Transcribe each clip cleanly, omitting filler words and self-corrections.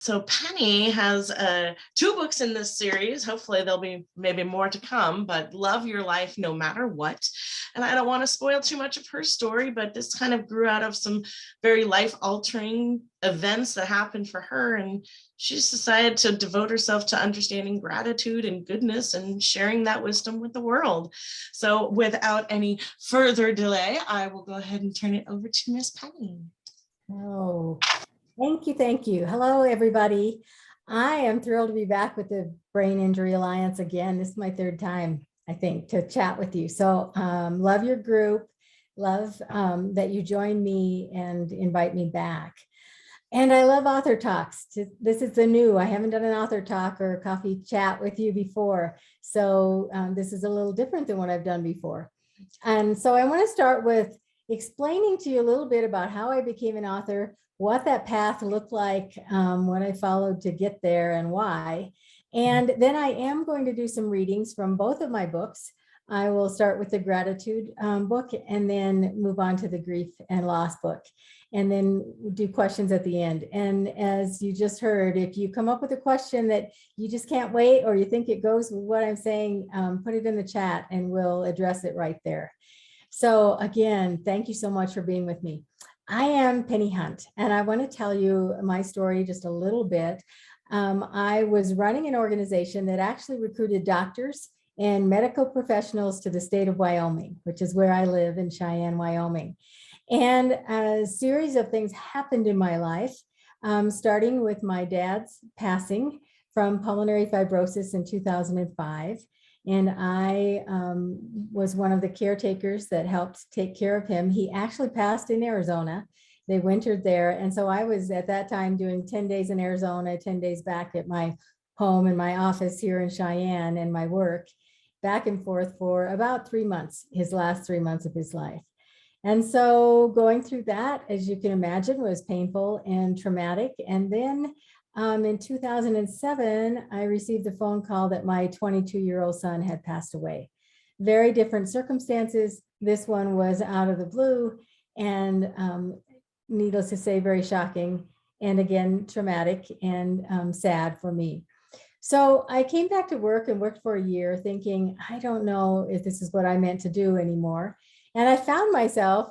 So Pennie has 2 books in this series. Hopefully there'll be maybe more to come, but Love Your Life No Matter What. And I don't want to spoil too much of her story, but this kind of grew out of some very life-altering events that happened for her. And she just decided to devote herself to understanding gratitude and goodness and sharing that wisdom with the world. So without any further delay, I will go ahead and turn it over to Miss Pennie. Oh, thank you. Thank you. Hello, everybody. I am thrilled to be back with the Brain Injury Alliance again. This is my 3rd time, I think, to chat with you. So love your group. Love that you join me and invite me back. And I love author talks. This is the new. I haven't done an author talk or a coffee chat with you before. So this is a little different than what I've done before. And so I want to start with explaining to you a little bit about how I became an author, what that path looked like, what I followed to get there and why. And then I am going to do some readings from both of my books. I will start with the gratitude book and then move on to the grief and loss book, and then do questions at the end. And as you just heard, if you come up with a question that you just can't wait or you think it goes with what I'm saying, put it in the chat and we'll address it right there. So again, thank you so much for being with me. I am Pennie Hunt, and I want to tell you my story just a little bit. I was running an organization that actually recruited doctors and medical professionals to the state of Wyoming, which is where I live in Cheyenne, Wyoming. And a series of things happened in my life, starting with my dad's passing from pulmonary fibrosis in 2005. And I was one of the caretakers that helped take care of him. He actually passed in Arizona. They wintered there. And so I was at that time doing 10 days in Arizona, 10 days back at my home and my office here in Cheyenne and my work, back and forth for about 3 months, his last 3 months of his life. And so going through that, as you can imagine, was painful and traumatic. And then in 2007, I received a phone call that my 22-year-old son had passed away. Very different circumstances. This one was out of the blue and needless to say, very shocking. And again, traumatic and sad for me. So I came back to work and worked for a year thinking, I don't know if this is what I meant to do anymore. And I found myself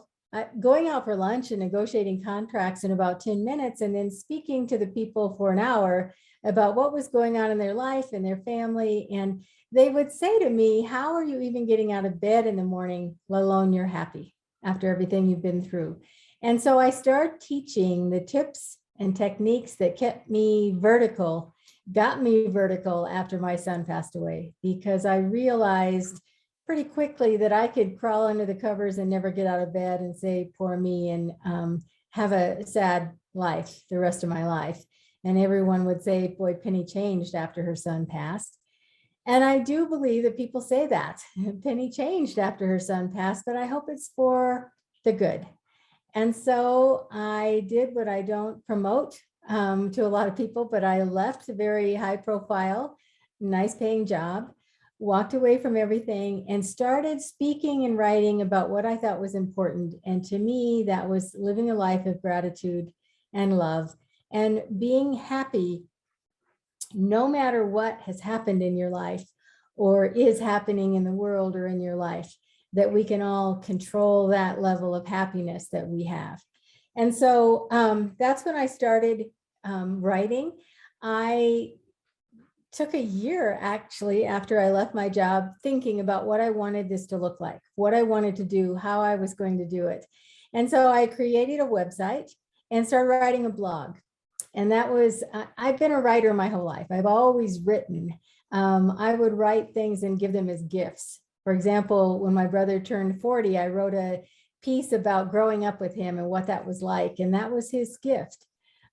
going out for lunch and negotiating contracts in about 10 minutes and then speaking to the people for an hour about what was going on in their life and their family. And they would say to me, how are you even getting out of bed in the morning, let alone you're happy after everything you've been through? And so I started teaching the tips and techniques that kept me vertical, got me vertical after my son passed away, because I realized pretty quickly that I could crawl under the covers and never get out of bed and say, poor me, and have a sad life the rest of my life. And everyone would say, boy, Pennie changed after her son passed. And I do believe that people say that. Pennie changed after her son passed, but I hope it's for the good. And so I did what I don't promote to a lot of people, but I left a very high profile, nice paying job, walked away from everything and started speaking and writing about what I thought was important. And to me, that was living a life of gratitude and love and being happy no matter what has happened in your life or is happening in the world or in your life, that we can all control that level of happiness that we have. And so that's when I started writing. I took a year actually after I left my job thinking about what I wanted this to look like, what I wanted to do, how I was going to do it. And so I created a website and started writing a blog. And that was, I've been a writer my whole life. I've always written. I would write things and give them as gifts. For example, when my brother turned 40, I wrote a piece about growing up with him and what that was like. And that was his gift.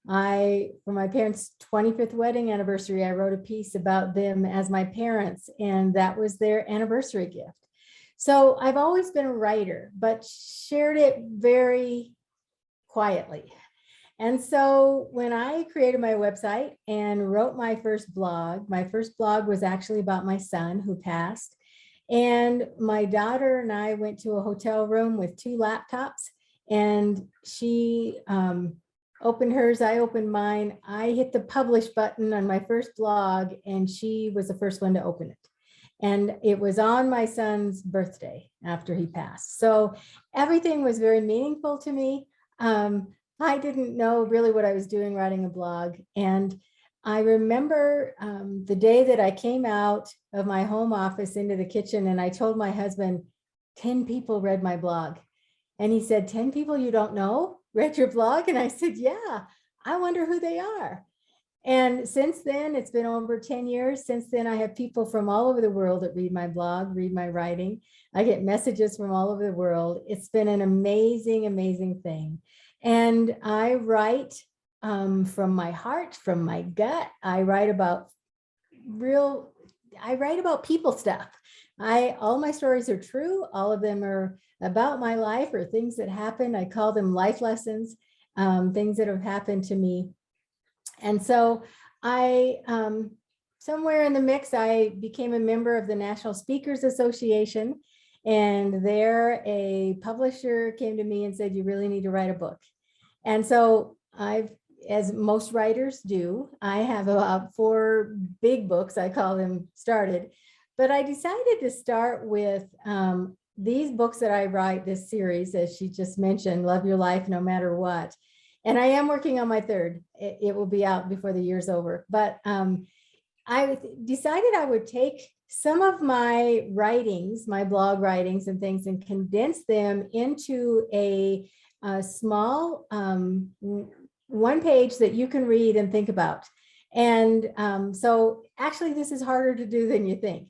For my parents' 25th wedding anniversary, I wrote a piece about them as my parents, and that was their anniversary gift. So I've always been a writer, but shared it very quietly. And so when I created my website and wrote my first blog was actually about my son who passed. And my daughter and I went to a hotel room with 2 laptops, and she opened hers, I opened mine. I hit the publish button on my first blog, and she was the first one to open it. And it was on my son's birthday after he passed. So everything was very meaningful to me. I didn't know really what I was doing writing a blog. And I remember the day that I came out of my home office into the kitchen, and I told my husband, 10 people read my blog. And he said, 10 people you don't know read your blog? And I said, yeah, I wonder who they are. And since then, it's been over 10 years. Since then, I have people from all over the world that read my blog, read my writing. I get messages from all over the world. It's been an amazing, amazing thing. And I write from my heart, from my gut. I write about people stuff. All my stories are true. All of them are about my life or things that happened. I call them life lessons, things that have happened to me. And so somewhere in the mix, I became a member of the National Speakers Association, and there a publisher came to me and said, you really need to write a book. And so as most writers do, I have about 4 big books, I call them, started. But I decided to start with these books that I write, this series, as she just mentioned, Love Your Life No Matter What. And I am working on my 3rd. It will be out before the year's over. But I decided I would take some of my writings, my blog writings and things, and condense them into a small 1 page that you can read and think about. And so actually, this is harder to do than you think.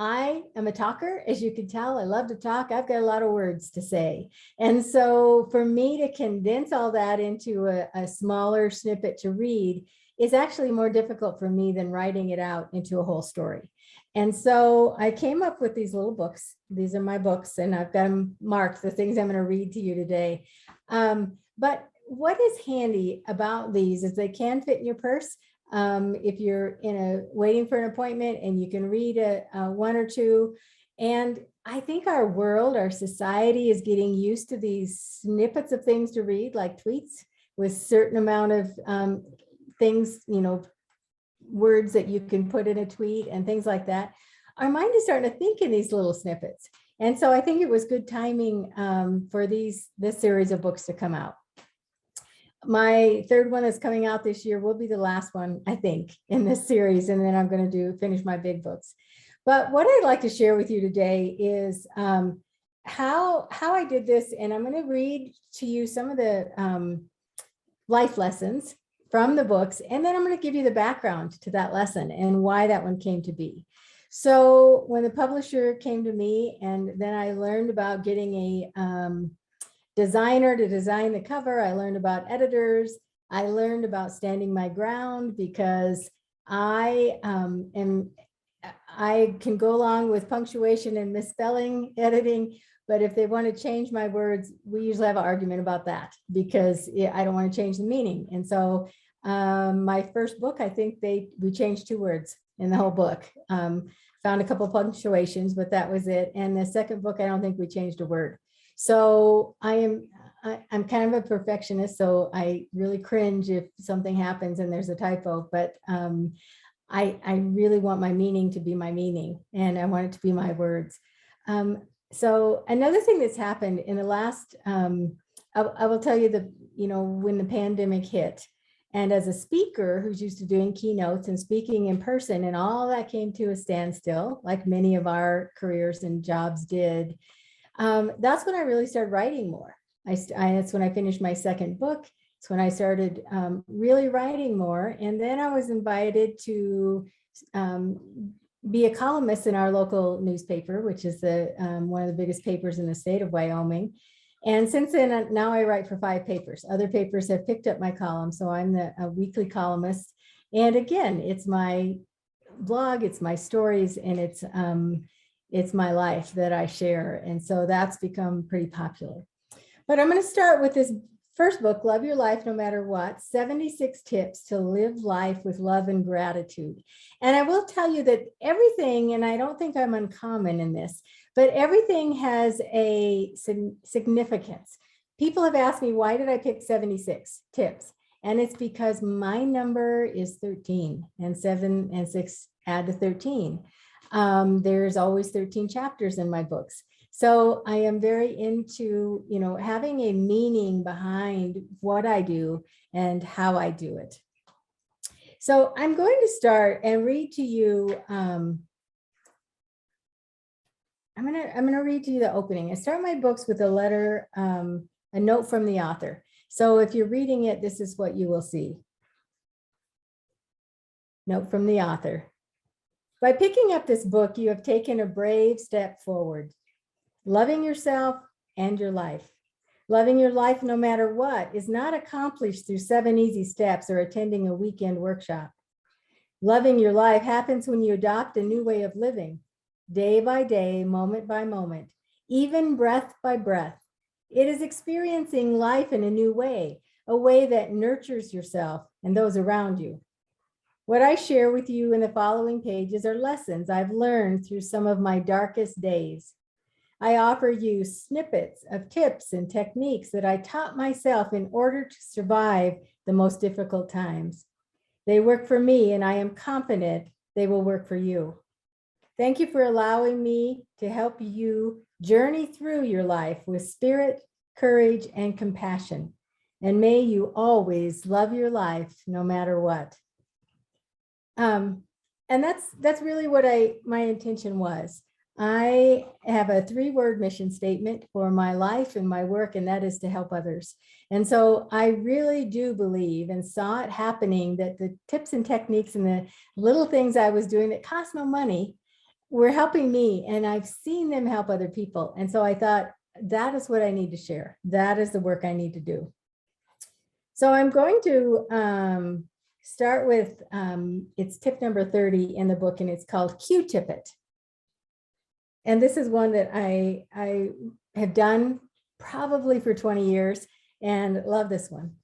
I am a talker, as you can tell. I love to talk. I've got a lot of words to say. And so for me to condense all that into a smaller snippet to read is actually more difficult for me than writing it out into a whole story. And so I came up with these little books. These are my books, and I've got them marked, the things I'm going to read to you today. But what is handy about these is they can fit in your purse. If you're waiting for an appointment, and you can read a 1 or 2. And I think our world, our society is getting used to these snippets of things to read, like tweets with certain amount of things, words that you can put in a tweet and things like that. Our mind is starting to think in these little snippets. And so I think it was good timing for this series of books to come out. My 3rd one that's coming out this year will be the last one, I think, in this series. And then I'm going to finish my big books. But what I'd like to share with you today is how I did this. And I'm going to read to you some of the life lessons from the books. And then I'm going to give you the background to that lesson and why that one came to be. So when the publisher came to me, and then I learned about getting a designer to design the cover, I learned about editors, I learned about standing my ground, because I can go along with punctuation and misspelling editing, but if they want to change my words, we usually have an argument about that, because I don't want to change the meaning. And so my first book, I think we changed 2 words in the whole book. Found a couple of punctuations, but that was it. And the second book, I don't think we changed a word. So I'm kind of a perfectionist, so I really cringe if something happens and there's a typo, but I really want my meaning to be my meaning, and I want it to be my words. So another thing that's happened in the last, I will tell you when the pandemic hit, and as a speaker who's used to doing keynotes and speaking in person, and all that came to a standstill, like many of our careers and jobs did. That's when I really started writing more. That's when I finished my 2nd book. It's when I started really writing more. And then I was invited to be a columnist in our local newspaper, which is one of the biggest papers in the state of Wyoming. And since then, now I write for 5 papers. Other papers have picked up my column, so I'm a weekly columnist. And again, it's my blog, it's my stories, and it's my life that I share. And so that's become pretty popular. But I'm going to start with this first book, Love Your Life No Matter What, 76 Tips to Live Life with Love and Gratitude. And I will tell you that everything, and I don't think I'm uncommon in this, but everything has a significance. People have asked me, why did I pick 76 tips? And it's because my number is 13, and 7 and 6 add to 13. There's always 13 chapters in my books. So I am very into, having a meaning behind what I do and how I do it. So I'm going to start and read to you. I'm gonna read to you the opening. I start my books with a letter, a note from the author. So if you're reading it, this is what you will see. Note from the author. By picking up this book, you have taken a brave step forward, loving yourself and your life. Loving your life no matter what is not accomplished through 7 easy steps or attending a weekend workshop. Loving your life happens when you adopt a new way of living, day by day, moment by moment, even breath by breath. It is experiencing life in a new way, a way that nurtures yourself and those around you. What I share with you in the following pages are lessons I've learned through some of my darkest days. I offer you snippets of tips and techniques that I taught myself in order to survive the most difficult times. They work for me, and I am confident they will work for you. Thank you for allowing me to help you journey through your life with spirit, courage, and compassion. And may you always love your life no matter what. And that's really what my intention was. I have a 3-word mission statement for my life and my work, and that is to help others. And so I really do believe and saw it happening that the tips and techniques and the little things I was doing that cost no money were helping me, and I've seen them help other people. And so I thought, that is what I need to share. That is the work I need to do. So I'm going to start with, it's tip number 30 in the book, and it's called QTip It. And this is one that I have done probably for 20 years and love this one.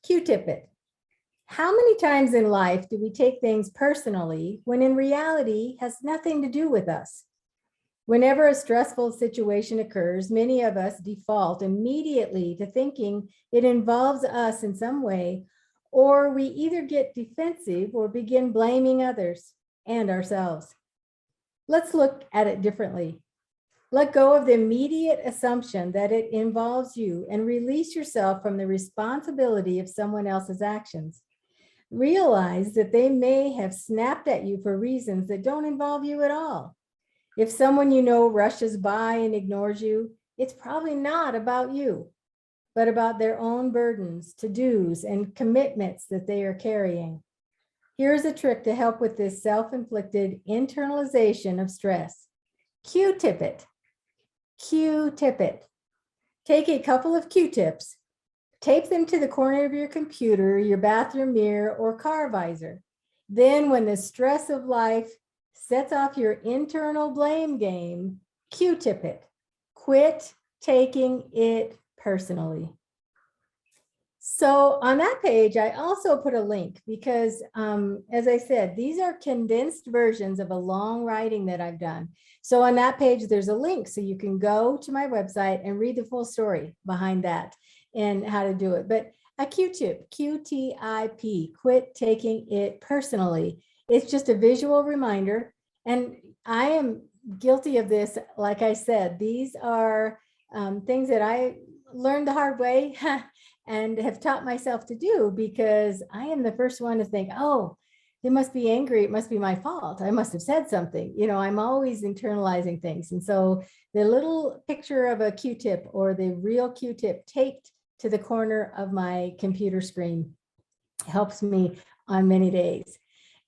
QTip It. How many times in life do we take things personally when in reality has nothing to do with us? Whenever a stressful situation occurs, many of us default immediately to thinking it involves us in some way, or we either get defensive or begin blaming others and ourselves. Let's look at it differently. Let go of the immediate assumption that it involves you and release yourself from the responsibility of someone else's actions. Realize that they may have snapped at you for reasons that don't involve you at all. If someone you know rushes by and ignores you, it's probably not about you, but about their own burdens, to-dos, and commitments that they are carrying. Here's a trick to help with this self-inflicted internalization of stress. Q-tip it. Q-tip it. Take a couple of Q-tips, tape them to the corner of your computer, your bathroom mirror, or car visor. Then when the stress of life sets off your internal blame game, Q-tip it. Quit taking it personally. So on that page, I also put a link because, as I said, these are condensed versions of a long writing that I've done. So on that page, there's a link so you can go to my website and read the full story behind that and how to do it. But a Q-tip, Q-T-I-P, quit taking it personally. It's just a visual reminder. And I am guilty of this. Like I said, these are things that I learned the hard way and have taught myself to do, because I am the first one to think, oh, they must be angry. It must be my fault. I must have said something. I'm always internalizing things. And so the little picture of a Q-tip or the real Q-tip taped to the corner of my computer screen helps me on many days.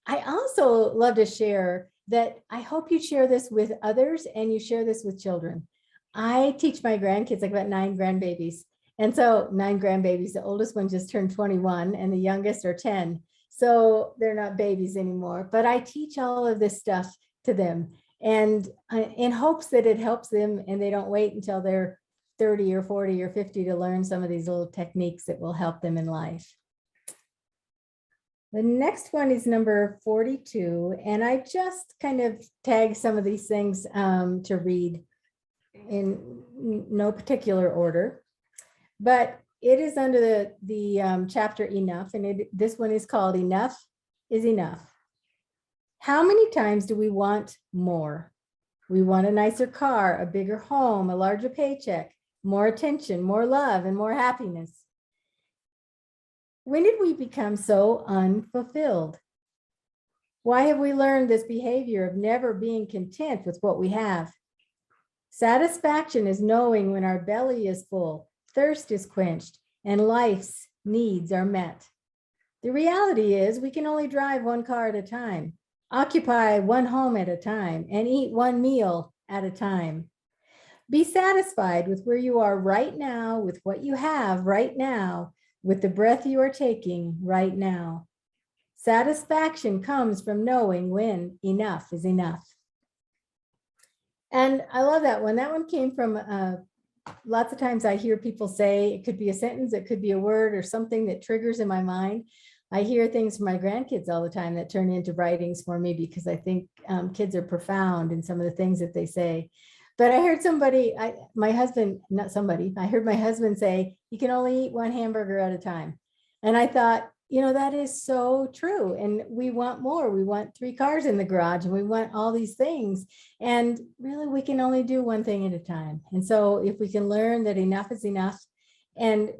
I also love to share that I hope you share this with others and you share this with children. I teach my grandkids, I've got 9 grandbabies. And so 9 grandbabies, the oldest one just turned 21 and the youngest are 10. So they're not babies anymore, but I teach all of this stuff to them and in hopes that it helps them and they don't wait until they're 30 or 40 or 50 to learn some of these little techniques that will help them in life. The next one is number 42, and I just kind of tag some of these things to read in no particular order. But it is under the chapter Enough, and this one is called Enough is Enough. How many times do we want more? We want a nicer car, a bigger home, a larger paycheck, more attention, more love, and more happiness. When did we become so unfulfilled? Why have we learned this behavior of never being content with what we have? Satisfaction is knowing when our belly is full, thirst is quenched, and life's needs are met. The reality is we can only drive one car at a time, occupy one home at a time, and eat one meal at a time. Be satisfied with where you are right now, with what you have right now, with the breath you are taking right now. Satisfaction comes from knowing when enough is enough. And I love that one. That one came from lots of times I hear people say, it could be a sentence, it could be a word or something that triggers in my mind. I hear things from my grandkids all the time that turn into writings for me because I think kids are profound in some of the things that they say. But I heard I heard my husband say, you can only eat one hamburger at a time. And I thought, that is so true. And we want more. We want 3 cars in the garage and we want all these things. And really, we can only do one thing at a time. And so if we can learn that enough is enough, and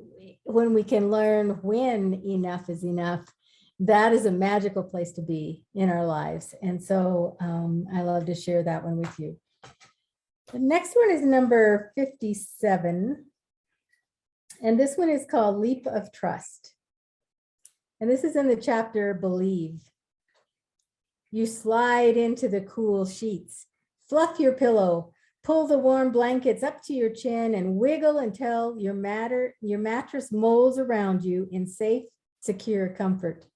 when we can learn when enough is enough, that is a magical place to be in our lives. And so I love to share that one with you. The next one is number 57. And this one is called Leap of Trust. And this is in the chapter Believe. You slide into the cool sheets, fluff your pillow, pull the warm blankets up to your chin and wiggle until your mattress molds around you in safe, secure comfort.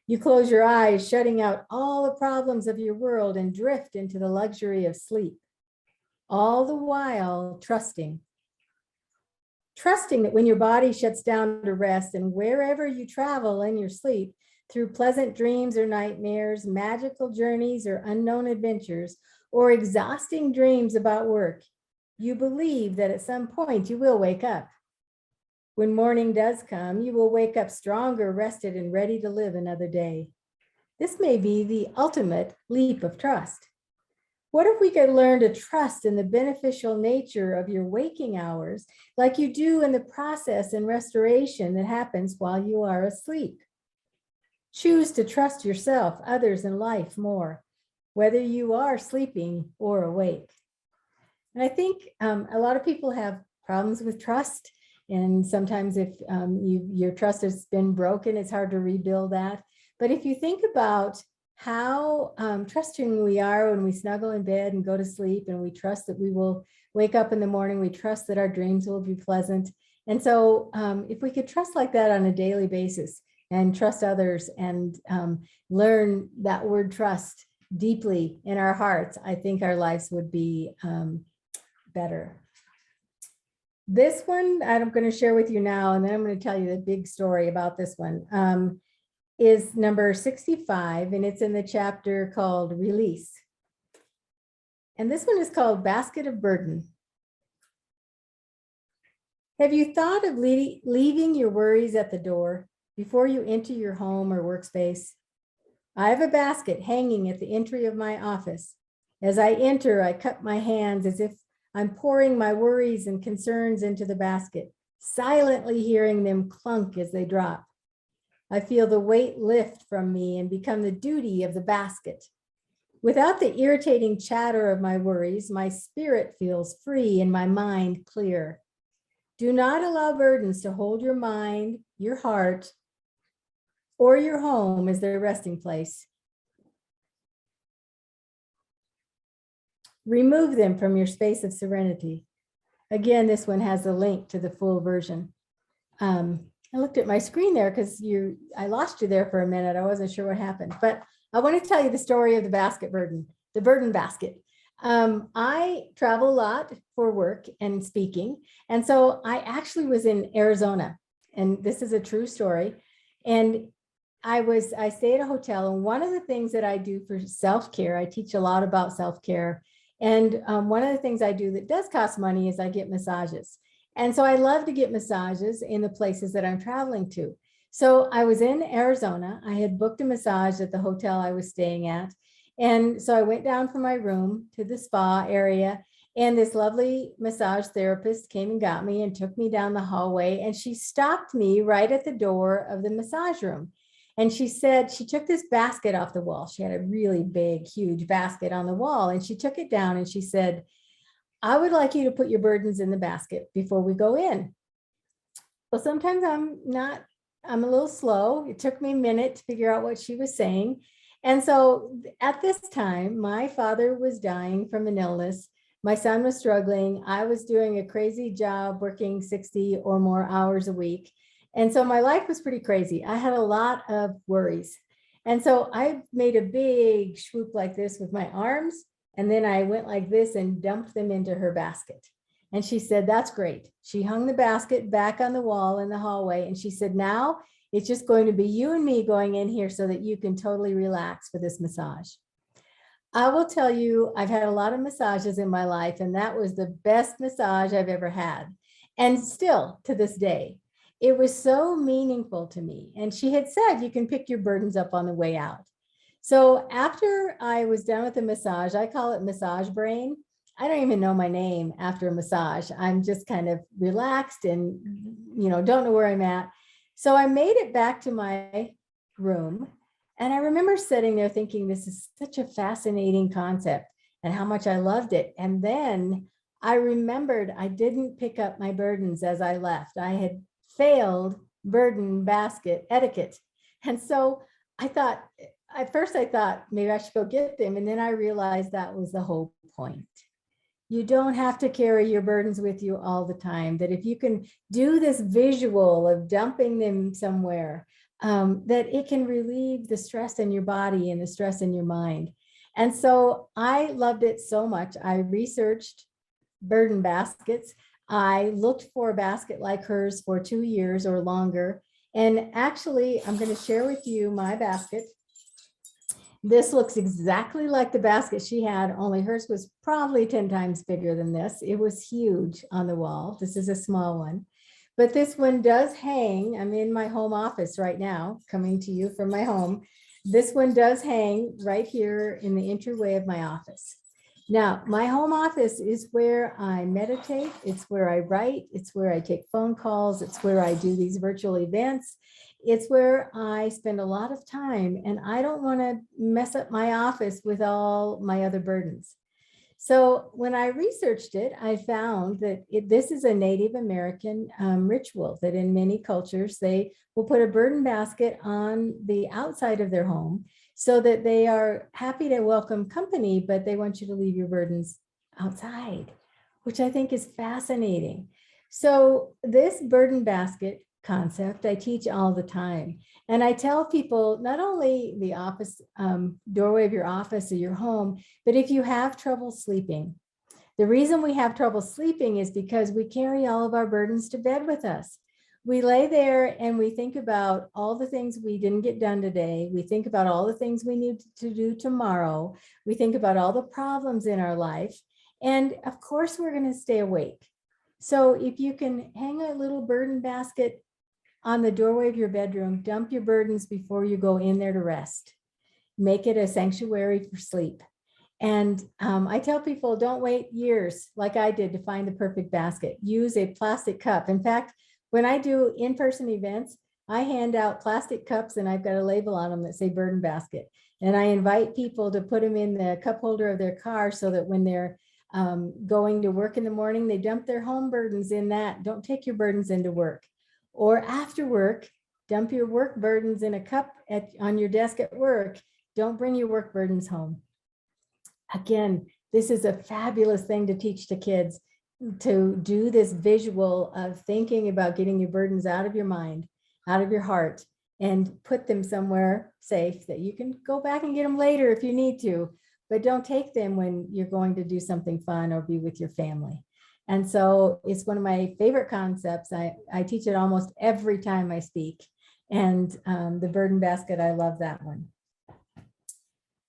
You close your eyes, shutting out all the problems of your world and drift into the luxury of sleep. All the while trusting that when your body shuts down to rest and wherever you travel in your sleep, through pleasant dreams or nightmares, magical journeys or unknown adventures, or exhausting dreams about work, you believe that at some point you will wake up. When morning does come, you will wake up stronger, rested, and ready to live another day. This may be the ultimate leap of trust. What if we could learn to trust in the beneficial nature of your waking hours like you do in the process and restoration that happens while you are asleep? Choose to trust yourself, others, and life more, whether you are sleeping or awake. And I think a lot of people have problems with trust. And sometimes if your trust has been broken, it's hard to rebuild that. But if you think about how trusting we are when we snuggle in bed and go to sleep, and we trust that we will wake up in the morning, we trust that our dreams will be pleasant. And so if we could trust like that on a daily basis and trust others and learn that word trust deeply in our hearts, I think our lives would be better. This one I'm going to share with you now, and then I'm going to tell you the big story about this one. Is number 65, and it's in the chapter called Release. And this one is called Basket of Burden. Have you thought of leaving your worries at the door before you enter your home or workspace? I have a basket hanging at the entry of my office. As I enter, I cup my hands as if I'm pouring my worries and concerns into the basket, silently hearing them clunk as they drop. I feel the weight lift from me and become the duty of the basket. Without the irritating chatter of my worries, my spirit feels free and my mind clear. Do not allow burdens to hold your mind, your heart, or your home as their resting place. Remove them from your space of serenity. Again, this one has a link to the full version. I looked at my screen there because I lost you there for a minute. I wasn't sure what happened, but I want to tell you the story of the basket burden, the burden basket. I travel a lot for work and speaking. And so I actually was in Arizona, and this is a true story. And I stay at a hotel, and one of the things that I do for self-care, I teach a lot about self-care. And one of the things I do that does cost money is I get massages. And so I love to get massages in the places that I'm traveling to. So I was in Arizona. I had booked a massage at the hotel I was staying at. And so I went down from my room to the spa area, and this lovely massage therapist came and got me and took me down the hallway, and she stopped me right at the door of the massage room. And she said, she took this basket off the wall. She had a really big, huge basket on the wall, and she took it down and she said, I would like you to put your burdens in the basket before we go in. Well, sometimes I'm a little slow. It took me a minute to figure out what she was saying. And so at this time, my father was dying from an illness. My son was struggling. I was doing a crazy job, working 60 or more hours a week. And so my life was pretty crazy. I had a lot of worries. And so I made a big swoop like this with my arms. And then I went like this and dumped them into her basket. And she said, that's great. She hung the basket back on the wall in the hallway. And she said, now it's just going to be you and me going in here so that you can totally relax for this massage. I will tell you, I've had a lot of massages in my life, and that was the best massage I've ever had. And still to this day, it was so meaningful to me. And she had said, you can pick your burdens up on the way out. So after I was done with the massage, I call it massage brain. I don't even know my name after a massage. I'm just kind of relaxed and, don't know where I'm at. So I made it back to my room. And I remember sitting there thinking, this is such a fascinating concept and how much I loved it. And then I remembered I didn't pick up my burdens as I left. I had failed burden basket etiquette. And so at first I thought maybe I should go get them. And then I realized that was the whole point. You don't have to carry your burdens with you all the time, that if you can do this visual of dumping them somewhere, that it can relieve the stress in your body and the stress in your mind. And so I loved it so much. I researched burden baskets. I looked for a basket like hers for 2 years or longer. And actually, I'm going to share with you my basket. This looks exactly like the basket she had, only hers was probably 10 times bigger than this. It was huge on the wall. This is a small one. But this one does hang. I'm in my home office right now, coming to you from my home. This one does hang right here in the entryway of my office. Now, my home office is where I meditate. It's where I write. It's where I take phone calls. It's where I do these virtual events. It's where I spend a lot of time, and I don't want to mess up my office with all my other burdens. So when I researched it, I found that this is a Native American ritual that in many cultures, they will put a burden basket on the outside of their home so that they are happy to welcome company, but they want you to leave your burdens outside, which I think is fascinating. So this burden basket concept I teach all the time. And I tell people not only the office, doorway of your office or your home, but if you have trouble sleeping, the reason we have trouble sleeping is because we carry all of our burdens to bed with us. We lay there and we think about all the things we didn't get done today. We think about all the things we need to do tomorrow. We think about all the problems in our life. And of course, we're going to stay awake. So if you can hang a little burden basket on the doorway of your bedroom, dump your burdens before you go in there to rest. Make it a sanctuary for sleep. And I tell people, don't wait years like I did to find the perfect basket. Use a plastic cup. In fact, when I do in-person events, I hand out plastic cups and I've got a label on them that say burden basket. And I invite people to put them in the cup holder of their car so that when they're going to work in the morning, they dump their home burdens in that. Don't take your burdens into work. Or after work, dump your work burdens in a cup on your desk at work. Don't bring your work burdens home. Again, this is a fabulous thing to teach to kids, to do this visual of thinking about getting your burdens out of your mind, out of your heart, and put them somewhere safe that you can go back and get them later if you need to, but don't take them when you're going to do something fun or be with your family. And so it's one of my favorite concepts. I teach it almost every time I speak. And the burden basket, I love that one.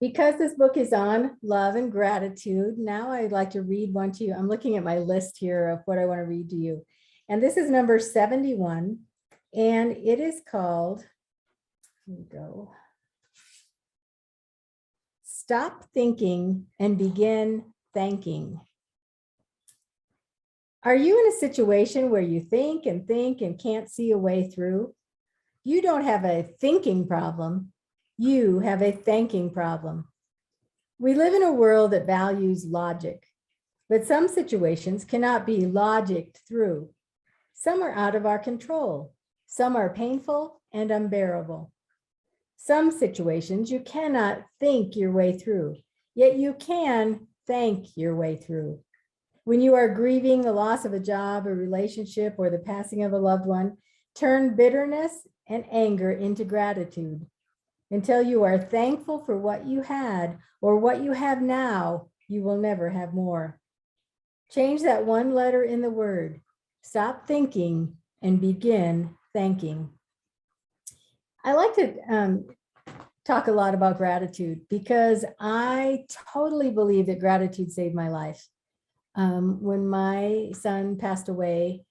Because this book is on love and gratitude, now I'd like to read one to you. I'm looking at my list here of what I want to read to you. And this is number 71. And it is called, here we go. Stop thinking and begin thanking. Are you in a situation where you think and can't see a way through? You don't have a thinking problem. You have a thanking problem. We live in a world that values logic, but some situations cannot be logicked through. Some are out of our control. Some are painful and unbearable. Some situations you cannot think your way through, yet you can thank your way through. When you are grieving the loss of a job, a relationship, or the passing of a loved one, turn bitterness and anger into gratitude. Until you are thankful for what you had or what you have now, you will never have more. Change that one letter in the word. Stop thinking and begin thanking. I like to talk a lot about gratitude because I totally believe that gratitude saved my life. When my son passed away,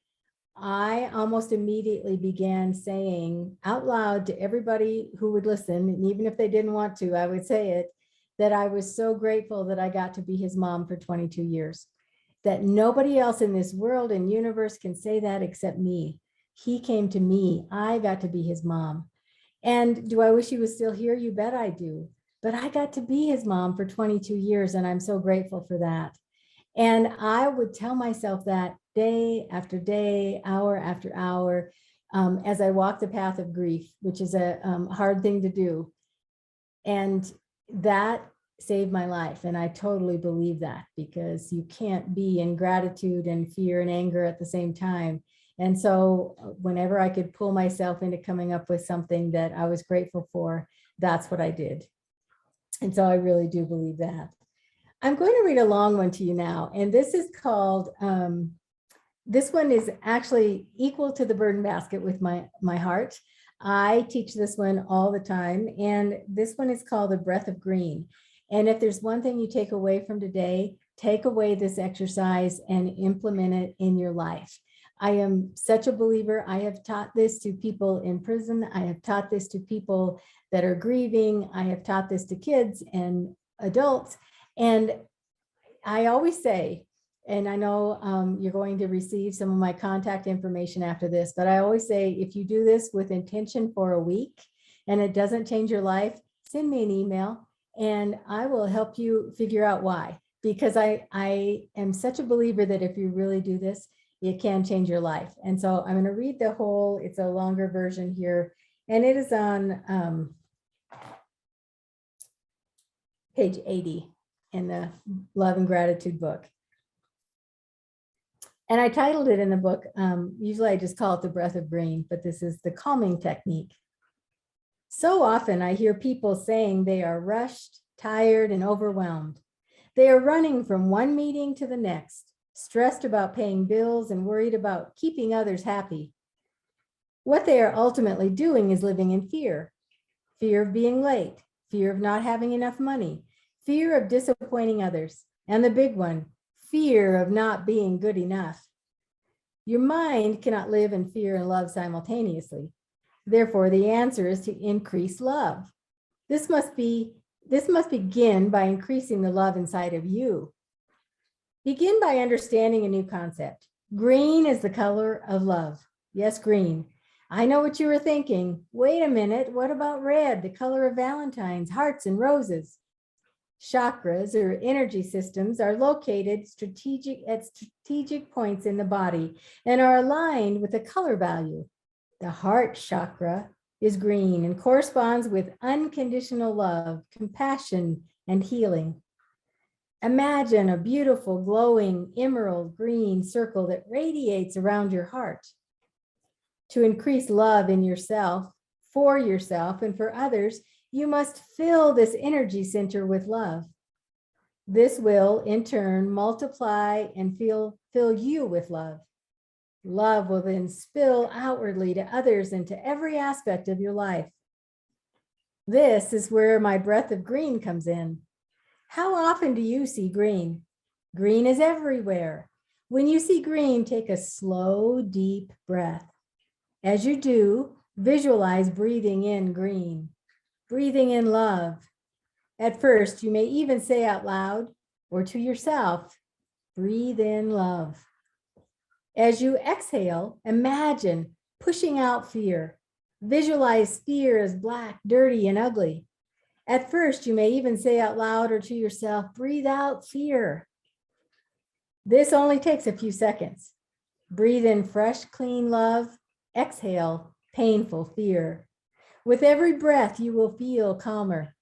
I almost immediately began saying out loud to everybody who would listen, and even if they didn't want to, I would say it, that I was so grateful that I got to be his mom for 22 years, that nobody else in this world and universe can say that except me. He came to me. I got to be his mom. And do I wish he was still here? You bet I do. But I got to be his mom for 22 years, and I'm so grateful for that. And I would tell myself that day after day, hour after hour, as I walked the path of grief, which is a hard thing to do. And that saved my life. And I totally believe that, because you can't be in gratitude and fear and anger at the same time. And so whenever I could pull myself into coming up with something that I was grateful for, that's what I did. And so I really do believe that. I'm going to read a long one to you now. And this is called, this one is actually equal to the burden basket with my heart. I teach this one all the time. And this one is called the breath of green. And if there's one thing you take away from today, take away this exercise and implement it in your life. I am such a believer. I have taught this to people in prison. I have taught this to people that are grieving. I have taught this to kids and adults. And I always say, and I know you're going to receive some of my contact information after this, but I always say, if you do this with intention for a week and it doesn't change your life, send me an email and I will help you figure out why. Because I am such a believer that if you really do this, it can change your life. And so I'm going to read the whole, it's a longer version here, and it is on page 80 in the Love and Gratitude book. And I titled it in the book, usually I just call it the breath of green, but this is the calming technique. So often I hear people saying they are rushed, tired, and overwhelmed. They are running from one meeting to the next, stressed about paying bills and worried about keeping others happy. What they are ultimately doing is living in fear. Fear of being late, fear of not having enough money, fear of disappointing others, and the big one, fear of not being good enough. Your mind cannot live in fear and love simultaneously. Therefore, the answer is to increase love. This must begin by increasing the love inside of you. Begin by understanding a new concept. Green is the color of love. Yes, green. I know what you were thinking. Wait a minute, what about red, the color of Valentine's, hearts, and roses? Chakras, or energy systems, are located at strategic points in the body and are aligned with a color value. The heart chakra is green and corresponds with unconditional love, compassion, and healing. Imagine a beautiful, glowing, emerald green circle that radiates around your heart. To increase love in yourself, and for others, you must fill this energy center with love. This will, in turn, multiply and fill you with love. Love will then spill outwardly to others and to every aspect of your life. This is where my breath of green comes in. How often do you see green? Green is everywhere. When you see green, take a slow, deep breath. As you do, visualize breathing in green, breathing in love. At first, you may even say out loud or to yourself, breathe in love. As you exhale, imagine pushing out fear. Visualize fear as black, dirty, and ugly. At first, you may even say out loud or to yourself, breathe out fear. This only takes a few seconds. Breathe in fresh, clean love. Exhale, painful fear. With every breath, you will feel calmer.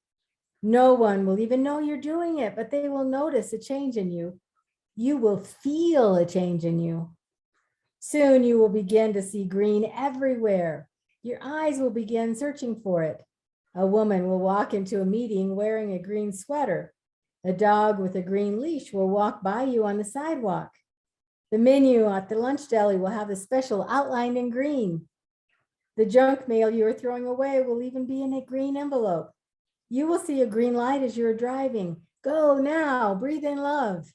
No one will even know you're doing it, but they will notice a change in you. You will feel a change in you. Soon you will begin to see green everywhere. Your eyes will begin searching for it. A woman will walk into a meeting wearing a green sweater. A dog with a green leash will walk by you on the sidewalk. The menu at the lunch deli will have a special outlined in green. The junk mail you are throwing away will even be in a green envelope. You will see a green light as you're driving. Go now, breathe in love.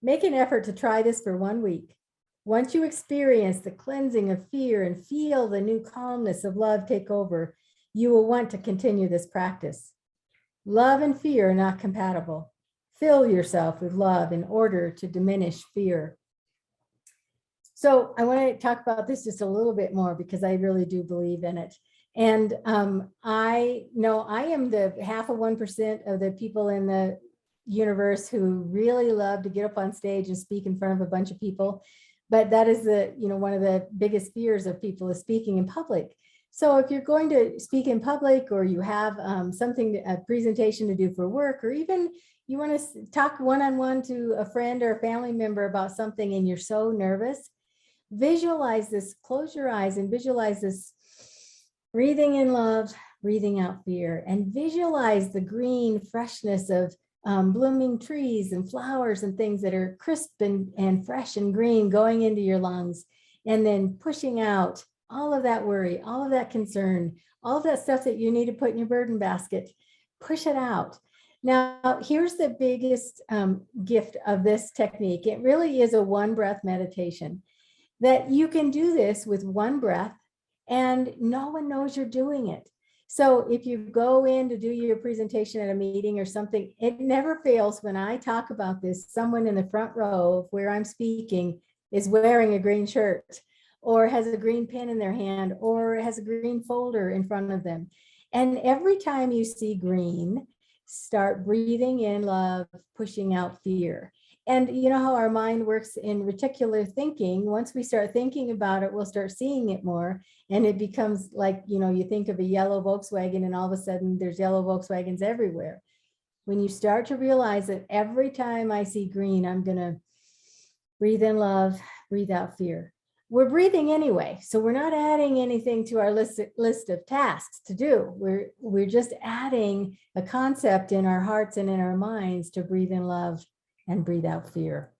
Make an effort to try this for 1 week. Once you experience the cleansing of fear and feel the new calmness of love take over, you will want to continue this practice. Love and fear are not compatible. Fill yourself with love in order to diminish fear. So I want to talk about this just a little bit more because I really do believe in it. And I know I am the 0.5% of the people in the universe who really love to get up on stage and speak in front of a bunch of people. But that is one of the biggest fears of people is speaking in public. So if you're going to speak in public or you have a presentation to do for work, or even you want to talk one-on-one to a friend or a family member about something and you're so nervous, visualize this, close your eyes and visualize this breathing in love, breathing out fear, and visualize the green freshness of blooming trees and flowers and things that are crisp and fresh and green going into your lungs, and then pushing out all of that worry, all of that concern, all of that stuff that you need to put in your burden basket. Push it out. Now, here's the biggest gift of this technique. It really is a one breath meditation, that you can do this with one breath and no one knows you're doing it. So if you go in to do your presentation at a meeting or something, it never fails when I talk about this, someone in the front row of where I'm speaking is wearing a green shirt or has a green pen in their hand or has a green folder in front of them. And every time you see green, start breathing in love, pushing out fear. And you know how our mind works in reticular thinking. Once we start thinking about it, we'll start seeing it more. And it becomes like, you think of a yellow Volkswagen and all of a sudden there's yellow Volkswagens everywhere. When you start to realize that every time I see green, I'm going to breathe in love, breathe out fear. We're breathing anyway, so we're not adding anything to our list of tasks to do. We're just adding a concept in our hearts and in our minds to breathe in love and breathe out fear.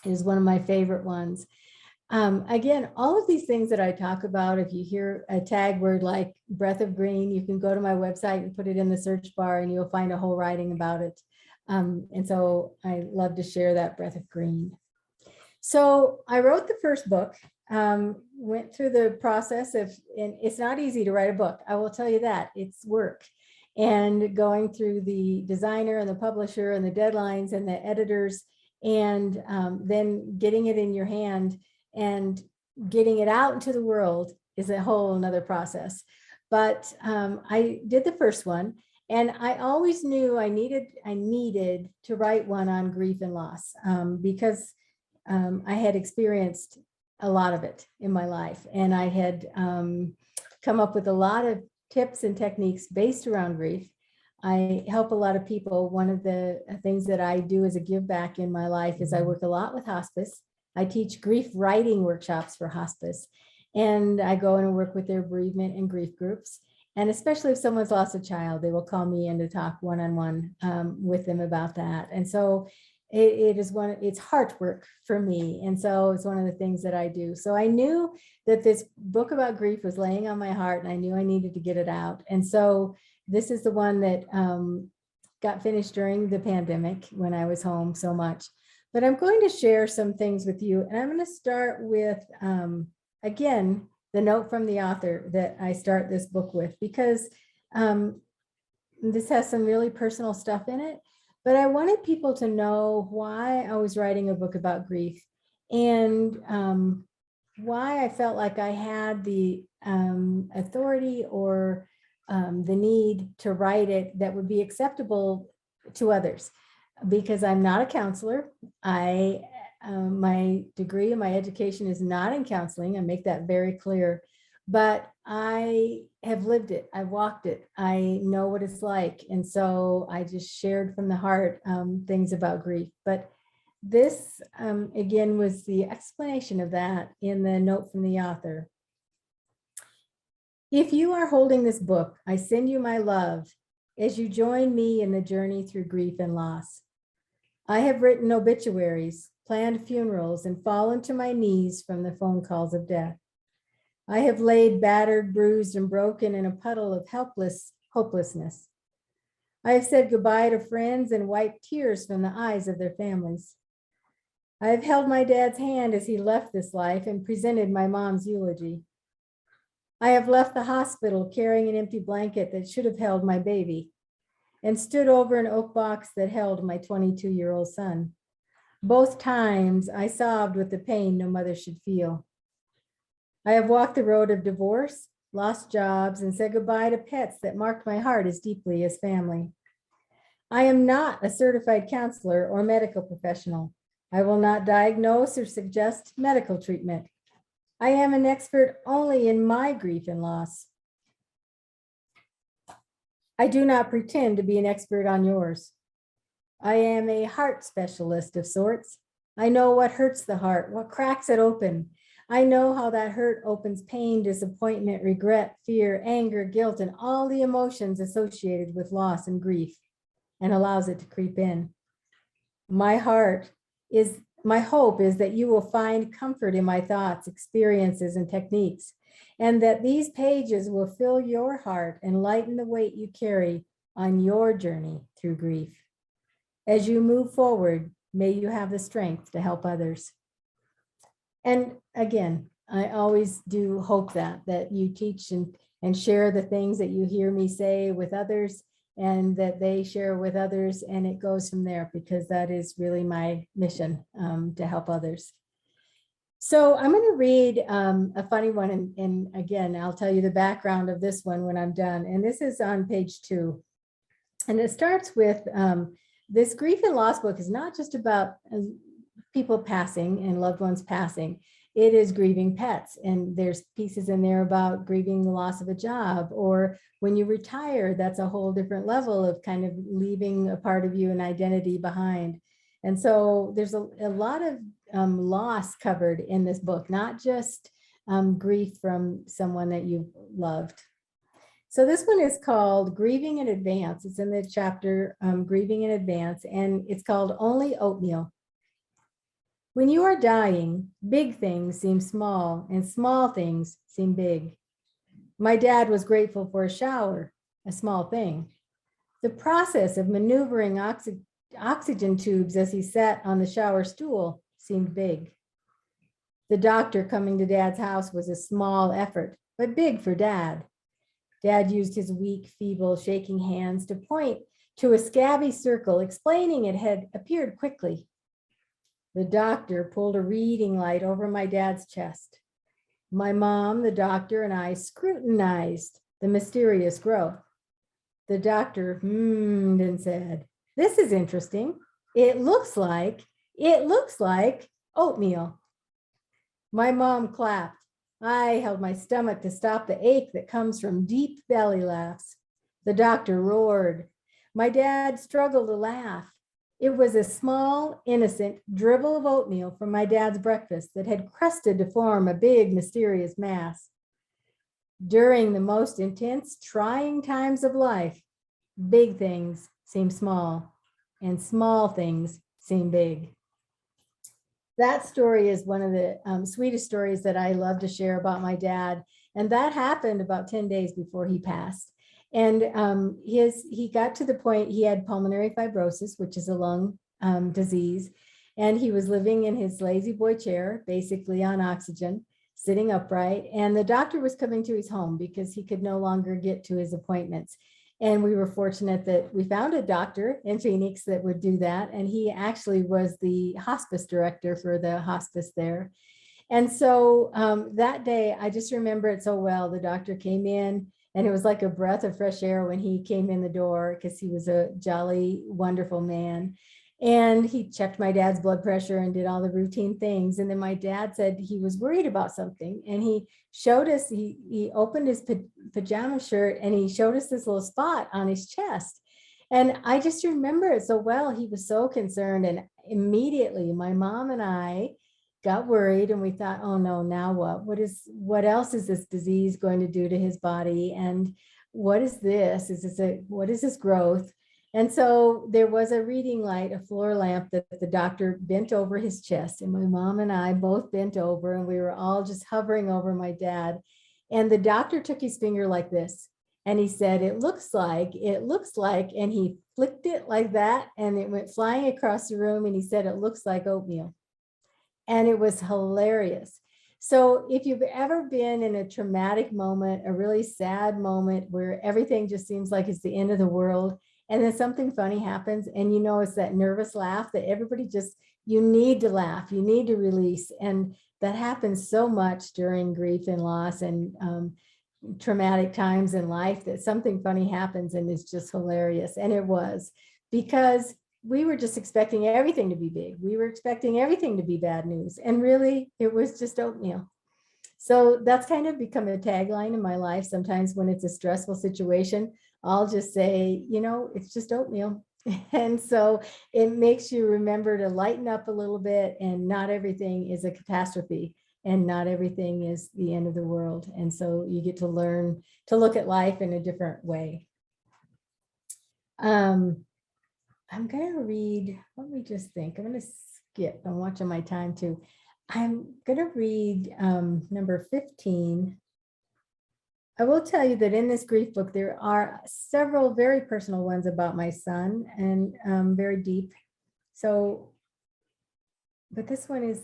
It is one of my favorite ones. Again, all of these things that I talk about, if you hear a tag word like breath of green, you can go to my website and put it in the search bar and you'll find a whole writing about it. And so I love to share that breath of green. So I wrote the first book, went through the process of, and it's not easy to write a book. I will tell you that, it's work. And going through the designer and the publisher and the deadlines and the editors, and then getting it in your hand and getting it out into the world is a whole another process. But I did the first one, and I always knew I needed to write one on grief and loss because I had experienced a lot of it in my life, and I had come up with a lot of tips and techniques based around grief. I help a lot of people. One of the things that I do as a give back in my life is I work a lot with hospice. I teach grief writing workshops for hospice, and I go and work with their bereavement and grief groups. And especially if someone's lost a child, they will call me in to talk one-on-one with them about that. And so it's heart work for me. And so it's one of the things that I do. So I knew that this book about grief was laying on my heart, and I knew I needed to get it out. And so this is the one that got finished during the pandemic when I was home so much. but I'm going to share some things with you. And I'm going to start with, again, the note from the author that I start this book with, because this has some really personal stuff in it. But I wanted people to know why I was writing a book about grief, and why I felt like I had the authority or the need to write it that would be acceptable to others, because I'm not a counselor. My degree and my education is not in counseling. I make that very clear, but I have lived it. I walked it. I know what it's like. And so I just shared from the heart things about grief. But this, again, was the explanation of that in the note from the author. If you are holding this book, I send you my love as you join me in the journey through grief and loss. I have written obituaries, planned funerals, and fallen to my knees from the phone calls of death. I have laid battered, bruised, and broken in a puddle of hopelessness. I have said goodbye to friends and wiped tears from the eyes of their families. I have held my dad's hand as he left this life and presented my mom's eulogy. I have left the hospital carrying an empty blanket that should have held my baby, and stood over an oak box that held my 22-year-old son. Both times I sobbed with the pain no mother should feel. I have walked the road of divorce, lost jobs, and said goodbye to pets that marked my heart as deeply as family. I am not a certified counselor or medical professional. I will not diagnose or suggest medical treatment. I am an expert only in my grief and loss. I do not pretend to be an expert on yours. I am a heart specialist of sorts. I know what hurts the heart, what cracks it open. I know how that hurt opens pain, disappointment, regret, fear, anger, guilt, and all the emotions associated with loss and grief, and allows it to creep in. My hope is that you will find comfort in my thoughts, experiences, and techniques, and that these pages will fill your heart and lighten the weight you carry on your journey through grief. As you move forward, may you have the strength to help others. And again, I always do hope that you teach and share the things that you hear me say with others, and that they share with others, and it goes from there, because that is really my mission, to help others. So I'm going to read a funny one, and again, I'll tell you the background of this one when I'm done. And this is on page 2. And it starts with this grief and loss book is not just about people passing and loved ones passing. It is grieving pets. And there's pieces in there about grieving the loss of a job, or when you retire, that's a whole different level of kind of leaving a part of you, an identity behind. And so there's a lot of loss covered in this book, not just grief from someone that you've loved. So this one is called Grieving in Advance. It's in the chapter Grieving in Advance, and it's called Only Oatmeal. When you are dying, big things seem small and small things seem big. My dad was grateful for a shower, a small thing. The process of maneuvering oxygen tubes as he sat on the shower stool seemed big. The doctor coming to Dad's house was a small effort, but big for Dad. Dad used his weak, feeble, shaking hands to point to a scabby circle, explaining it had appeared quickly. The doctor pulled a reading light over my dad's chest. My mom, the doctor, and I scrutinized the mysterious growth. The doctor hummed and said, "This is interesting. It looks like oatmeal." My mom clapped. I held my stomach to stop the ache that comes from deep belly laughs. The doctor roared. My dad struggled to laugh. It was a small, innocent dribble of oatmeal from my dad's breakfast that had crusted to form a big, mysterious mass. During the most intense, trying times of life, big things seem small, and small things seem big. That story is one of the sweetest stories that I love to share about my dad. And that happened about 10 days before he passed. And he got to the point, he had pulmonary fibrosis, which is a lung disease. And he was living in his lazy boy chair, basically on oxygen, sitting upright. And the doctor was coming to his home because he could no longer get to his appointments. And we were fortunate that we found a doctor in Phoenix that would do that. And he actually was the hospice director for the hospice there. And so that day, I just remember it so well. The doctor came in, and it was like a breath of fresh air when he came in the door, because he was a jolly, wonderful man. And he checked my dad's blood pressure and did all the routine things. And then my dad said he was worried about something. And he showed us, he opened his pajama shirt and he showed us this little spot on his chest. And I just remember it so well. He was so concerned. And immediately my mom and I got worried, and we thought, oh no, now what? What else is this disease going to do to his body? And what is this? What is this growth? And so there was a reading light, a floor lamp that the doctor bent over his chest, and my mom and I both bent over, and we were all just hovering over my dad. And the doctor took his finger like this, and he said, it looks like, and he flicked it like that, and it went flying across the room, and he said, it looks like oatmeal. And it was hilarious. So if you've ever been in a traumatic moment, a really sad moment where everything just seems like it's the end of the world, and then something funny happens, and you know it's that nervous laugh that everybody just, you need to laugh, you need to release. And that happens so much during grief and loss and traumatic times in life, that something funny happens and it's just hilarious. And it was, because we were just expecting everything to be big. We were expecting everything to be bad news. And really, it was just oatmeal. So that's kind of become a tagline in my life. Sometimes when it's a stressful situation, I'll just say, you know, it's just oatmeal. And so it makes you remember to lighten up a little bit, and not everything is a catastrophe, and not everything is the end of the world. And so you get to learn to look at life in a different way. I'm going to read, let me just think. I'm going to skip. I'm watching my time too. I'm going to read number 15. I will tell you that in this grief book, there are several very personal ones about my son, and very deep. So, but this one is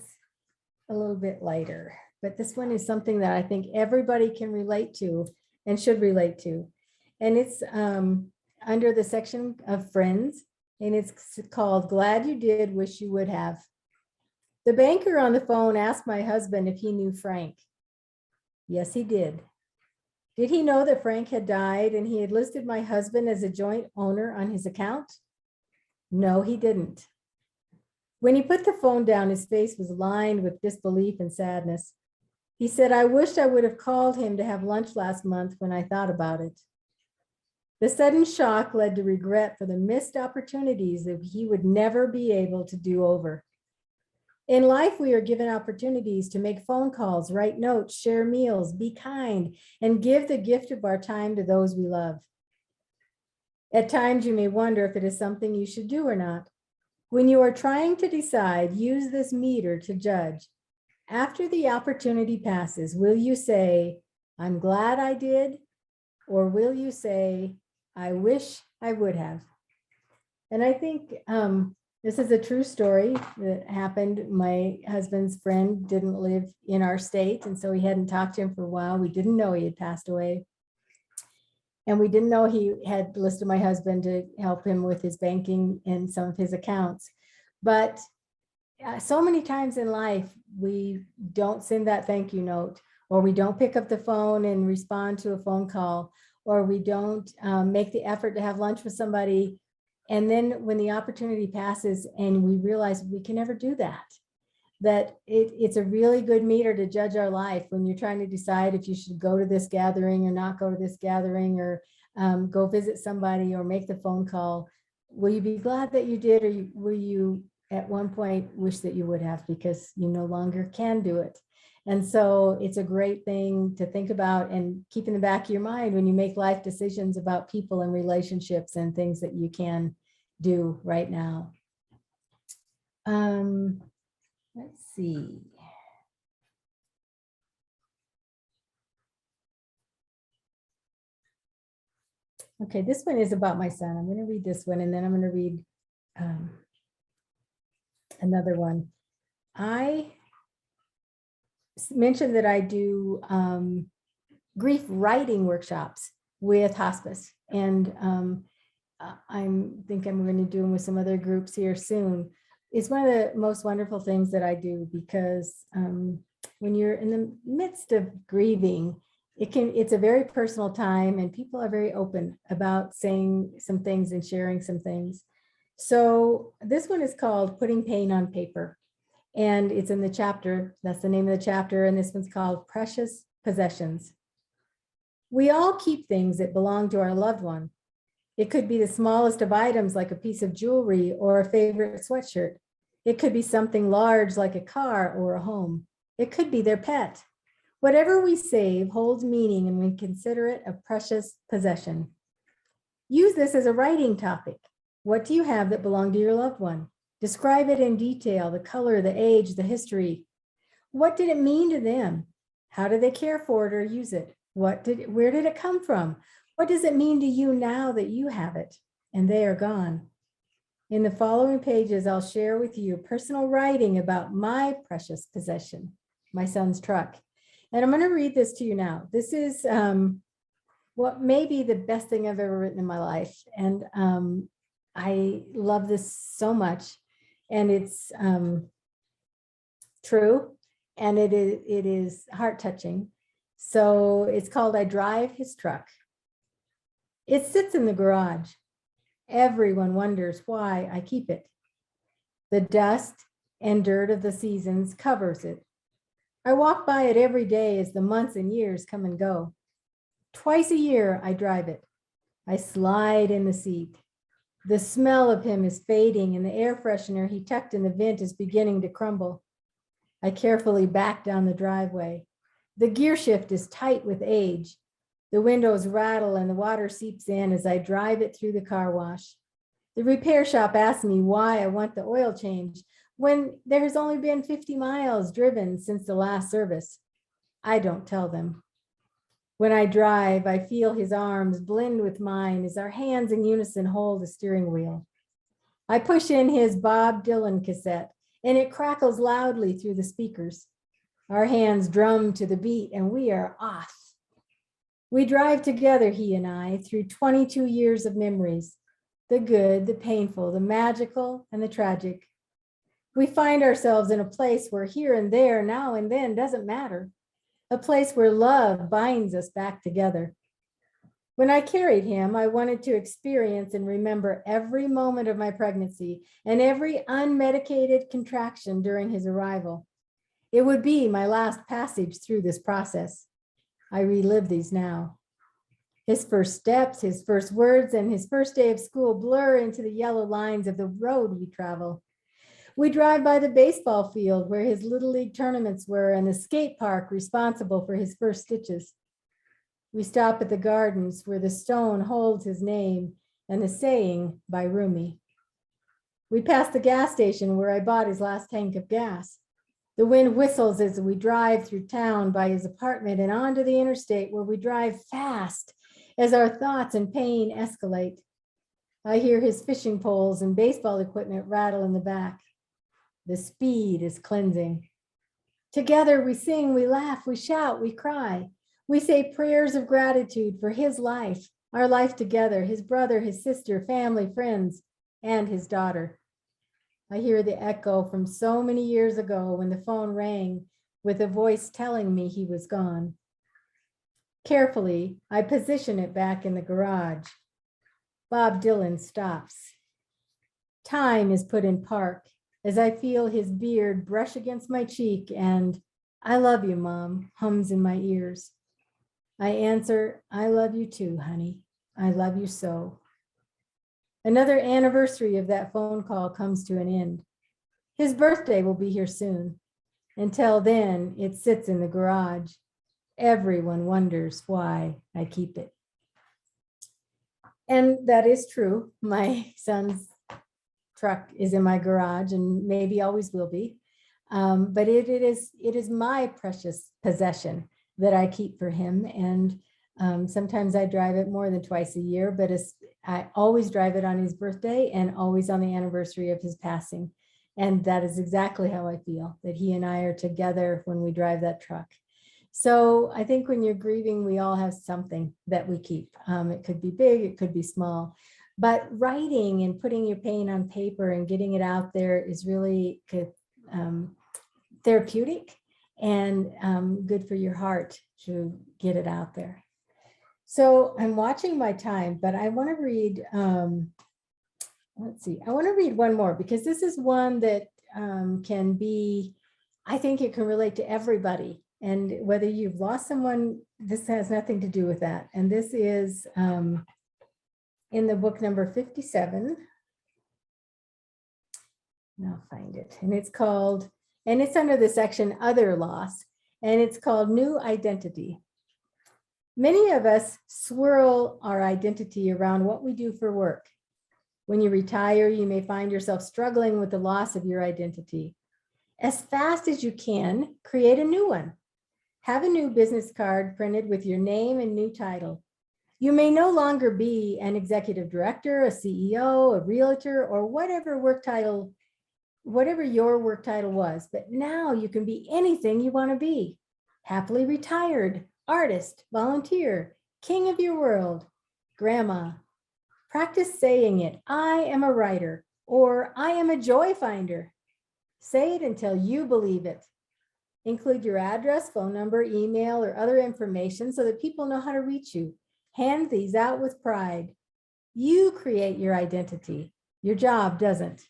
a little bit lighter. But this one is something that I think everybody can relate to and should relate to. And it's under the section of friends, and it's called Glad You Did, Wish You Would Have. The banker on the phone asked my husband if he knew Frank. Yes, he did. Did he know that Frank had died and he had listed my husband as a joint owner on his account? No, he didn't. When he put the phone down, his face was lined with disbelief and sadness. He said, I wished I would have called him to have lunch last month when I thought about it. The sudden shock led to regret for the missed opportunities that he would never be able to do over. In life, we are given opportunities to make phone calls, write notes, share meals, be kind, and give the gift of our time to those we love. At times, you may wonder if it is something you should do or not. When you are trying to decide, use this meter to judge. After the opportunity passes, will you say, I'm glad I did? Or will you say, I wish I would have? And I think this is a true story that happened. My husband's friend didn't live in our state, and so we hadn't talked to him for a while. We didn't know he had passed away. And we didn't know he had listed my husband to help him with his banking and some of his accounts. But so many times in life, we don't send that thank you note, or we don't pick up the phone and respond to a phone call, or we don't make the effort to have lunch with somebody. And then when the opportunity passes and we realize we can never do that, it's a really good meter to judge our life when you're trying to decide if you should go to this gathering or not go to this gathering, or go visit somebody or make the phone call. Will you be glad that you did, or will you at one point wish that you would have, because you no longer can do it? And so it's a great thing to think about and keep in the back of your mind when you make life decisions about people and relationships and things that you can do right now. Let's see. Okay, this one is about my son. I'm going to read this one, and then I'm going to read another one. I mentioned that I do grief writing workshops with hospice, and I think I'm going to do them with some other groups here soon. It's one of the most wonderful things that I do, because when you're in the midst of grieving, it's a very personal time, and people are very open about saying some things and sharing some things. So this one is called Putting Pain on Paper, and it's in the chapter. That's the name of the chapter. And this one's called Precious Possessions. We all keep things that belong to our loved one. It could be the smallest of items, like a piece of jewelry or a favorite sweatshirt. It could be something large, like a car or a home. It could be their pet. Whatever we save holds meaning, and we consider it a precious possession. Use this as a writing topic. What do you have that belonged to your loved one? Describe it in detail, the color, the age, the history. What did it mean to them? How do they care for it or use it? Where did it come from? What does it mean to you now that you have it and they are gone? In the following pages, I'll share with you personal writing about my precious possession, my son's truck. And I'm going to read this to you now. This is what may be the best thing I've ever written in my life. And I love this so much. And it's true. And it is heart-touching. So it's called I Drive His Truck. It sits in the garage. Everyone wonders why I keep it. The dust and dirt of the seasons covers it. I walk by it every day as the months and years come and go. Twice a year, I drive it. I slide in the seat. The smell of him is fading, and the air freshener he tucked in the vent is beginning to crumble. I carefully back down the driveway. The gear shift is tight with age. The windows rattle and the water seeps in as I drive it through the car wash. The repair shop asks me why I want the oil change when there has only been 50 miles driven since the last service. I don't tell them. When I drive, I feel his arms blend with mine as our hands in unison hold the steering wheel. I push in his Bob Dylan cassette, and it crackles loudly through the speakers. Our hands drum to the beat, and we are off. We drive together, he and I, through 22 years of memories, the good, the painful, the magical, and the tragic. We find ourselves in a place where here and there, now and then doesn't matter, a place where love binds us back together. When I carried him, I wanted to experience and remember every moment of my pregnancy and every unmedicated contraction during his arrival. It would be my last passage through this process. I relive these now. His first steps, his first words, and his first day of school blur into the yellow lines of the road we travel. We drive by the baseball field where his little league tournaments were, and the skate park responsible for his first stitches. We stop at the gardens where the stone holds his name and the saying by Rumi. We pass the gas station where I bought his last tank of gas. The wind whistles as we drive through town by his apartment and onto the interstate where we drive fast as our thoughts and pain escalate. I hear his fishing poles and baseball equipment rattle in the back. The speed is cleansing. Together we sing, we laugh, we shout, we cry. We say prayers of gratitude for his life, our life together, his brother, his sister, family, friends, and his daughter. I hear the echo from so many years ago when the phone rang with a voice telling me he was gone. Carefully, I position it back in the garage. Bob Dylan stops. Time is put in park as I feel his beard brush against my cheek and "I love you, Mom" hums in my ears. I answer, "I love you too, honey. I love you so." Another anniversary of that phone call comes to an end. His birthday will be here soon. Until then, it sits in the garage. Everyone wonders why I keep it. And that is true. My son's truck is in my garage and maybe always will be. But it is my precious possession that I keep for him. And sometimes I drive it more than twice a year, but I always drive it on his birthday and always on the anniversary of his passing. And that is exactly how I feel, that he and I are together when we drive that truck. So I think when you're grieving, we all have something that we keep. It could be big, it could be small, but writing and putting your pain on paper and getting it out there is really good, therapeutic and good for your heart to get it out there. So I'm watching my time, but I want to read, let's see, I want to read one more because this is one that can be, I think it can relate to everybody. And whether you've lost someone, this has nothing to do with that. And this is in the book number 57. And I'll find it. And it's called, and it's under the section Other Loss, and it's called New Identity. Many of us swirl our identity around what we do for work. When you retire, you may find yourself struggling with the loss of your identity. As fast as you can, create a new one. Have a new business card printed with your name and new title. You may no longer be an executive director, a CEO, a realtor, or whatever your work title was, but now you can be anything you want to be. Happily retired, artist, volunteer, king of your world, grandma. Practice saying it. I am a writer, or I am a joy finder. Say it until you believe it. Include your address, phone number, email, or other information so that people know how to reach you. Hand these out with pride. You create your identity. Your job doesn't.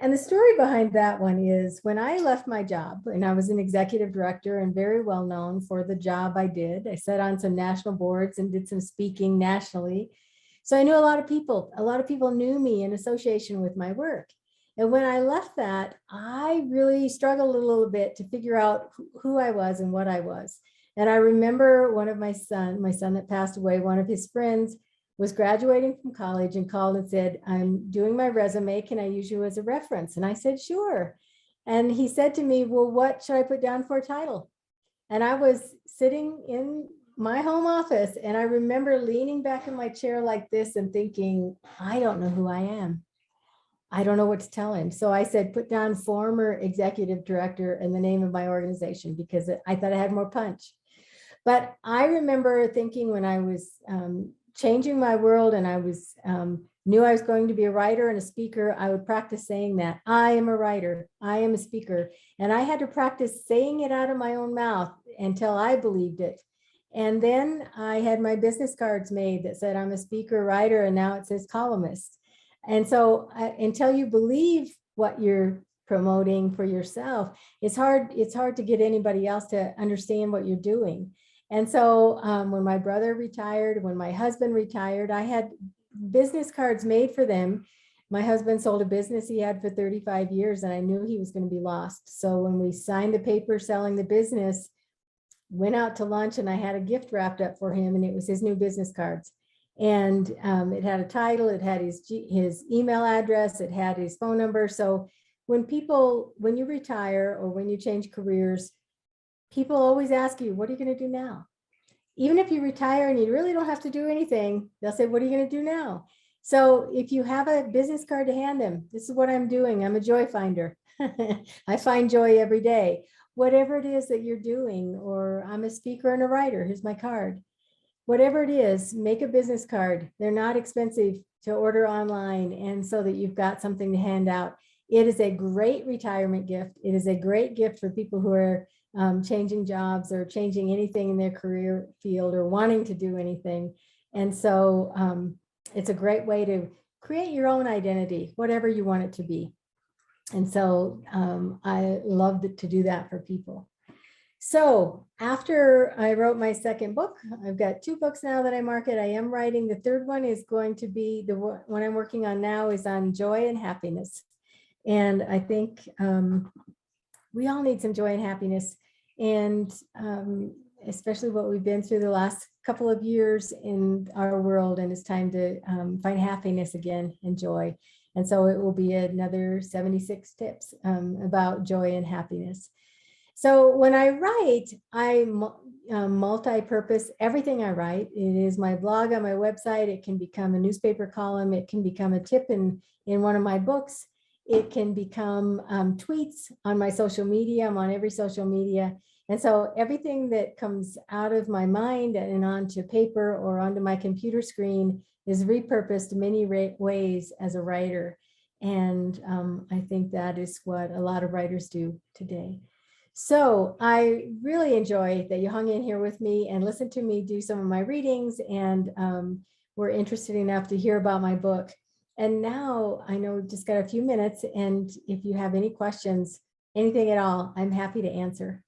And the story behind that one is when I left my job, and I was an executive director and very well known for the job I did. I sat on some national boards and did some speaking nationally. So I knew a lot of people. A lot of people knew me in association with my work. And when I left that, I really struggled a little bit to figure out who I was and what I was. And I remember one of my son that passed away, one of his friends was graduating from college and called and said, I'm doing my resume. Can I use you as a reference? And I said, sure. And he said to me, well, what should I put down for a title? And I was sitting in my home office and I remember leaning back in my chair like this and thinking, I don't know who I am. I don't know what to tell him. So I said, put down former executive director and the name of my organization because I thought I had more punch. But I remember thinking when I was changing my world and I was knew I was going to be a writer and a speaker, I would practice saying that I am a writer, I am a speaker. And I had to practice saying it out of my own mouth until I believed it. And then I had my business cards made that said I'm a speaker, writer, and now it says columnist. And so until you believe what you're promoting for yourself, it's hard to get anybody else to understand what you're doing. And so when my brother retired, when my husband retired, I had business cards made for them. My husband sold a business he had for 35 years and I knew he was going to be lost. So when we signed the paper selling the business, went out to lunch and I had a gift wrapped up for him and it was his new business cards. And it had a title, it had his email address, it had his phone number. So when you retire or when you change careers, people always ask you, what are you going to do now? Even if you retire and you really don't have to do anything, they'll say, what are you going to do now? So if you have a business card to hand them, this is what I'm doing. I'm a joy finder. I find joy every day. Whatever it is that you're doing, or I'm a speaker and a writer, here's my card. Whatever it is, make a business card. They're not expensive to order online and so that you've got something to hand out. It is a great retirement gift. It is a great gift for people who are changing jobs or changing anything in their career field or wanting to do anything. And so it's a great way to create your own identity, whatever you want it to be. And so I love to do that for people. So after I wrote my second book, I've got 2 books now that I market. I am writing. The third one is going to be the one I'm working on now is on joy and happiness. And I think we all need some joy and happiness. And especially what we've been through the last couple of years in our world. And it's time to find happiness again and joy. And so it will be another 76 tips about joy and happiness. So when I write, I multi-purpose everything I write. It is my blog on my website. It can become a newspaper column. It can become a tip in one of my books. It can become tweets on my social media. I'm on every social media. And so everything that comes out of my mind and onto paper or onto my computer screen is repurposed many ways as a writer. And I think that is what a lot of writers do today. So I really enjoy that you hung in here with me and listened to me do some of my readings, and were interested enough to hear about my book. And now I know we've just got a few minutes, and if you have any questions, anything at all, I'm happy to answer.